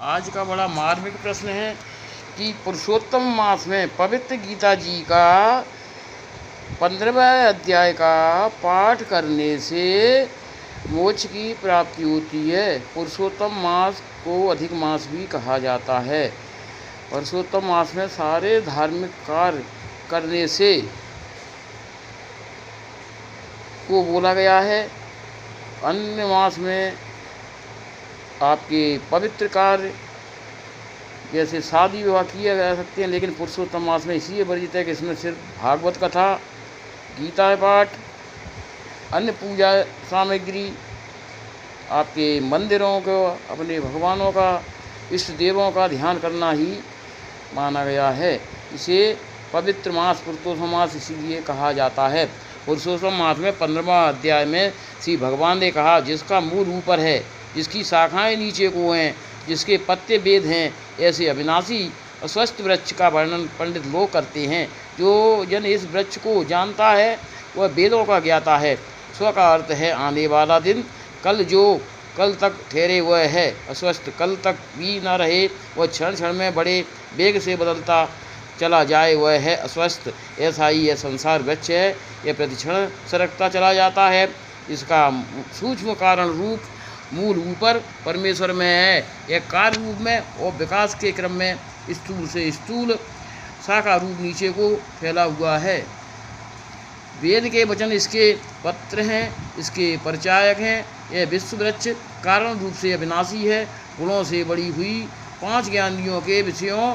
आज का बड़ा मार्मिक प्रश्न है कि पुरुषोत्तम मास में पवित्र गीता जी का 15वें अध्याय का पाठ करने से मोक्ष की प्राप्ति होती है। पुरुषोत्तम मास को अधिक मास भी कहा जाता है। पुरुषोत्तम मास में सारे धार्मिक कार्य करने से को बोला गया है। अन्य मास में आपके पवित्र कार्य जैसे शादी विवाह किए जा सकते हैं, लेकिन पुरुषोत्तम मास में इसलिए वर्जित है कि इसमें सिर्फ भागवत कथा, गीता पाठ, अन्य पूजा सामग्री, आपके मंदिरों को, अपने भगवानों का, इष्ट देवों का ध्यान करना ही माना गया है। इसे पवित्र मास पुरुषोत्तम मास इसीलिए कहा जाता है। पुरुषोत्तम मास में 15वां अध्याय में श्री भगवान ने कहा, जिसका मूल ऊपर है, जिसकी शाखाएं नीचे को हैं, जिसके पत्ते वेद हैं, ऐसे अविनाशी अस्वस्थ वृक्ष का वर्णन पंडित लोग करते हैं। जो जन इस वृक्ष को जानता है वह वेदों का ज्ञाता है। स्व का अर्थ है आने वाला दिन। कल जो कल तक ठहरे वह है अस्वस्थ, कल तक भी न रहे, वह क्षण क्षण में बड़े वेग से बदलता चला जाए वह है अस्वस्थ। ऐसा ही यह संसार वृक्ष है, यह प्रतिक्षण सरकता चला जाता है। इसका सूक्ष्म कारण रूप मूल ऊपर परमेश्वर में है, यह कार्य रूप में और विकास के क्रम में स्थूल से स्थूल शाखा रूप नीचे को फैला हुआ है। वेद के वचन इसके पत्र हैं, इसके परिचायक हैं। यह विश्व वृक्ष कारण रूप से अविनाशी है। गुणों से बड़ी हुई 5 ज्ञानियों के विषयों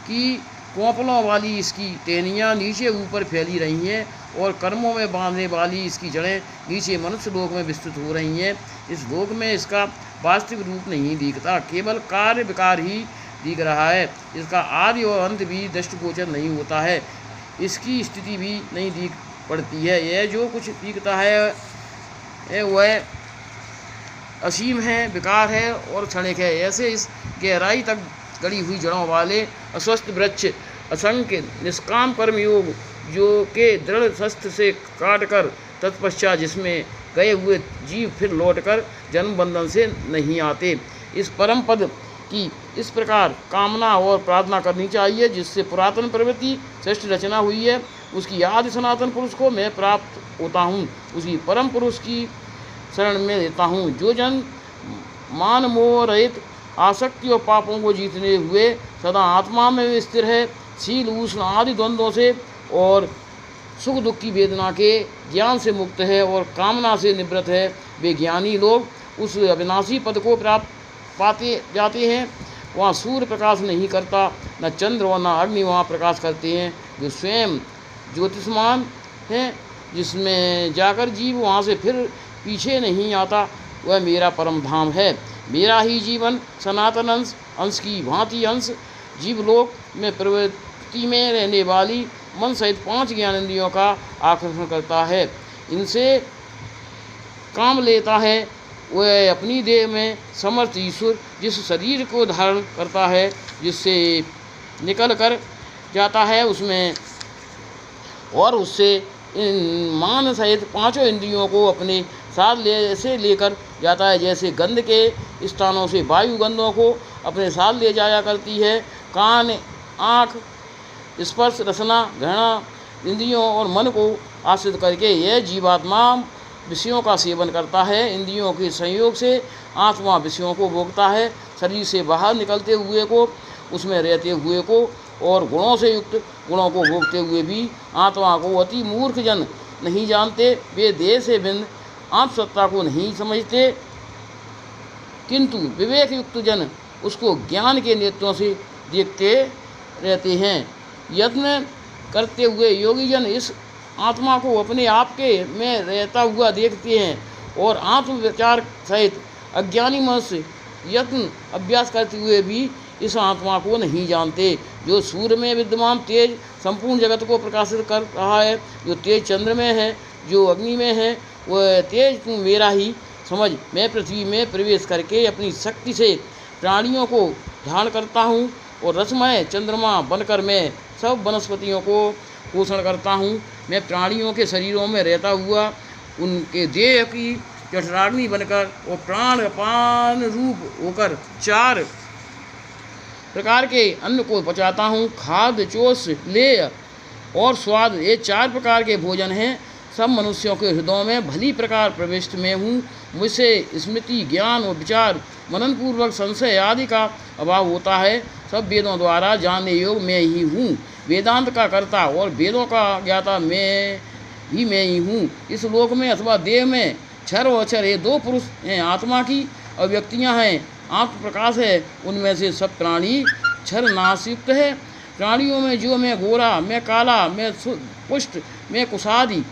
की कोंपलों वाली इसकी टहनियाँ नीचे ऊपर फैली रही हैं और कर्मों में बांधने वाली इसकी जड़ें नीचे मनुष्य लोक में विस्तृत हो रही हैं। इस लोक में इसका वास्तविक रूप नहीं दिखता, केवल कार्य विकार ही दिख रहा है। इसका आदि और अंत भी दृष्टिगोचर नहीं होता है, इसकी स्थिति भी नहीं दिख पड़ती है। यह जो कुछ दिखता है वह असीम है, विकार है और क्षणिक है। ऐसे इस गहराई तक गड़ी हुई जड़ों वाले अस्वस्थ वृक्ष असंख्य निष्काम कर्मयोग जो के दृढ़ शस्त्र से काटकर तत्पश्चात जिसमें गए हुए जीव फिर लौटकर जन्म बंधन से नहीं आते। इस परम पद की इस प्रकार कामना और प्रार्थना करनी चाहिए, जिससे पुरातन प्रवृत्ति श्रेष्ठ रचना हुई है उसकी आदि सनातन पुरुष को मैं प्राप्त होता हूँ, उसी परम पुरुष की शरण में लेता हूँ। जो जन मान मोह रहित आसक्ति और पापों को जीतने हुए सदा आत्मा में स्थिर है, शील उष्ण आदि द्वंद्वों से और सुख दुख की वेदना के ज्ञान से मुक्त है और कामना से निवृत्त है, वे ज्ञानी लोग उस अविनाशी पद को प्राप्त पाते जाते हैं। वहाँ सूर्य प्रकाश नहीं करता, न चंद्र और न अग्नि वहाँ प्रकाश करते हैं। जो स्वयं ज्योतिष्मान हैं, जिसमें जाकर जीव वहाँ से फिर पीछे नहीं आता, वह मेरा परम धाम है। मेरा ही जीवन सनातन अंश की भांति अंश जीवलोक में प्रवृत्ति में रहने वाली मन सहित 5 ज्ञानेंद्रियों का आकर्षण करता है, इनसे काम लेता है। वह अपनी देह में समर्थ ईश्वर जिस शरीर को धारण करता है, जिससे निकल कर जाता है उसमें और उससे इन मान सहित 5 इंद्रियों को अपने साथ ऐसे लेकर जाता है जैसे गंध के स्थानों से वायु गंधों को अपने साथ ले जाया करती है। कान, आँख, स्पर्श, रसना, घृणा इंद्रियों और मन को आश्रित करके यह जीवात्मा विषयों का सेवन करता है। इंद्रियों के संयोग से आत्मा विषयों को भोगता है। शरीर से बाहर निकलते हुए को, उसमें रहते हुए को और गुणों से युक्त गुणों को भोगते हुए भी आत्मा को अति मूर्ख जन नहीं जानते। वे देह से भिन्न आत्मसत्ता को नहीं समझते, किंतु विवेक युक्त जन उसको ज्ञान के नेत्रों से देखते रहते हैं। यत्न करते हुए योगी जन इस आत्मा को अपने आप के में रहता हुआ देखते हैं और आत्मविचार सहित अज्ञानी मनुष्य यत्न अभ्यास करते हुए भी इस आत्मा को नहीं जानते। जो सूर्य में विद्यमान तेज संपूर्ण जगत को प्रकाशित कर रहा है, जो तेज चंद्र में है, जो अग्नि में है, वह तेज तू मेरा ही समझ। मैं पृथ्वी में प्रवेश करके अपनी शक्ति से प्राणियों को धारण करता हूँ और रसमय चंद्रमा बनकर मैं सब वनस्पतियों को पोषण करता हूँ। मैं प्राणियों के शरीरों में रहता हुआ उनके देह की जठराग्नि बनकर और प्राण अपान रूप होकर 4 प्रकार के अन्न को पचाता हूँ। खाद्य, चोष, लेय और स्वाद, ये 4 प्रकार के भोजन हैं। सब मनुष्यों के हृदयों में भली प्रकार प्रविष्ट में हूँ। मुझसे स्मृति, ज्ञान और विचार, मनन पूर्वक संशय आदि का अभाव होता है। सब वेदों द्वारा जानने योग मैं ही हूँ। वेदांत का कर्ता और वेदों का ज्ञाता मैं ही हूँ। इस लोक में अथवा देह में क्षर और अक्षर ये 2 पुरुष हैं। आत्मा की अव्यक्तियाँ हैं, आत्म प्रकाश है। उनमें से सब प्राणी क्षर नाशयुक्त है। प्राणियों में जो मैं गोरा, मैं काला, मैं पुष्ट, मैं कुशादी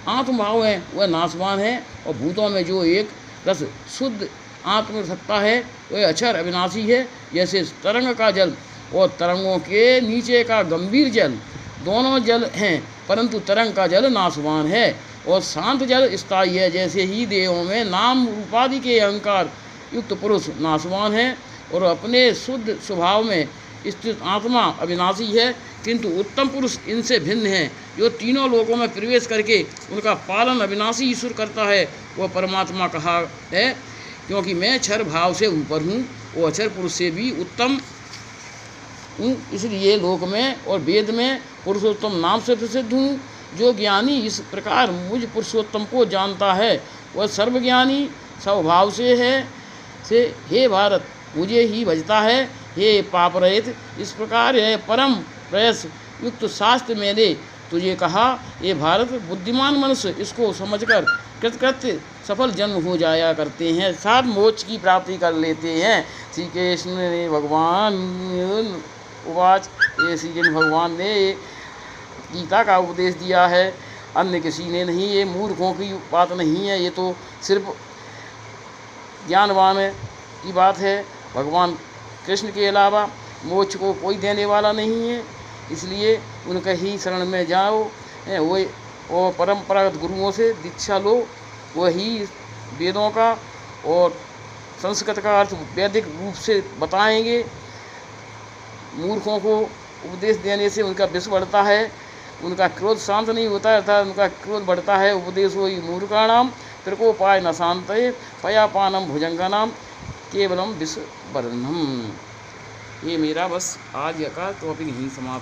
आत्मभाव है वह नाशवान है। और भूतों में जो एक रस शुद्ध आत्म सत्ता है वह अक्षर अविनाशी है। जैसे तरंग का जल और तरंगों के नीचे का गंभीर जल दोनों जल हैं, परंतु तरंग का जल नाशवान है और शांत जल स्थायी है। जैसे ही देहों में नाम रूपादि के अहंकार युक्त पुरुष नाशवान है और अपने शुद्ध स्वभाव में स्थित आत्मा अविनाशी है, किंतु उत्तम पुरुष इनसे भिन्न है। जो तीनों लोकों में प्रवेश करके उनका पालन अविनाशी ईश्वर करता है वह परमात्मा कहा है। क्योंकि मैं क्षर भाव से ऊपर हूँ, वो अक्षर पुरुष से भी उत्तम हूँ, इसलिए लोक में और वेद में पुरुषोत्तम नाम से प्रसिद्ध हूँ। जो ज्ञानी इस प्रकार मुझ पुरुषोत्तम को जानता है वह सर्वज्ञानी स्वभाव से है। हे भारत, मुझे ही भजता है। हे पाप रहित, इस प्रकार है परम प्रयस युक्त शास्त्र मैंने तुझे कहा। ये भारत, बुद्धिमान मनुष्य इसको समझकर कृतकृत्य सफल जन्म हो जाया करते हैं, साथ मोक्ष की प्राप्ति कर लेते हैं। श्री कृष्ण ने भगवान उवाच, ये श्री कृष्ण भगवान ने गीता का उपदेश दिया है, अन्य किसी ने नहीं। ये मूर्खों की बात नहीं है, ये तो सिर्फ ज्ञानवान की बात है। भगवान कृष्ण के अलावा मोक्ष को कोई देने वाला नहीं है, इसलिए उनके ही शरण में जाओ। वही और परंपरागत गुरुओं से दीक्षा लो, वही वेदों का और संस्कृत का अर्थ वैदिक रूप से बताएंगे। मूर्खों को उपदेश देने से उनका विष बढ़ता है, उनका क्रोध शांत नहीं होता, अर्थात उनका क्रोध बढ़ता है। उपदेश वही मूर्खाणाम त्रिकोपाय न शांतये पयापानम भुजंगानाम केवलम विष वर्णम। ये मेरा बस आज का टॉपिक यहीं समाप्त।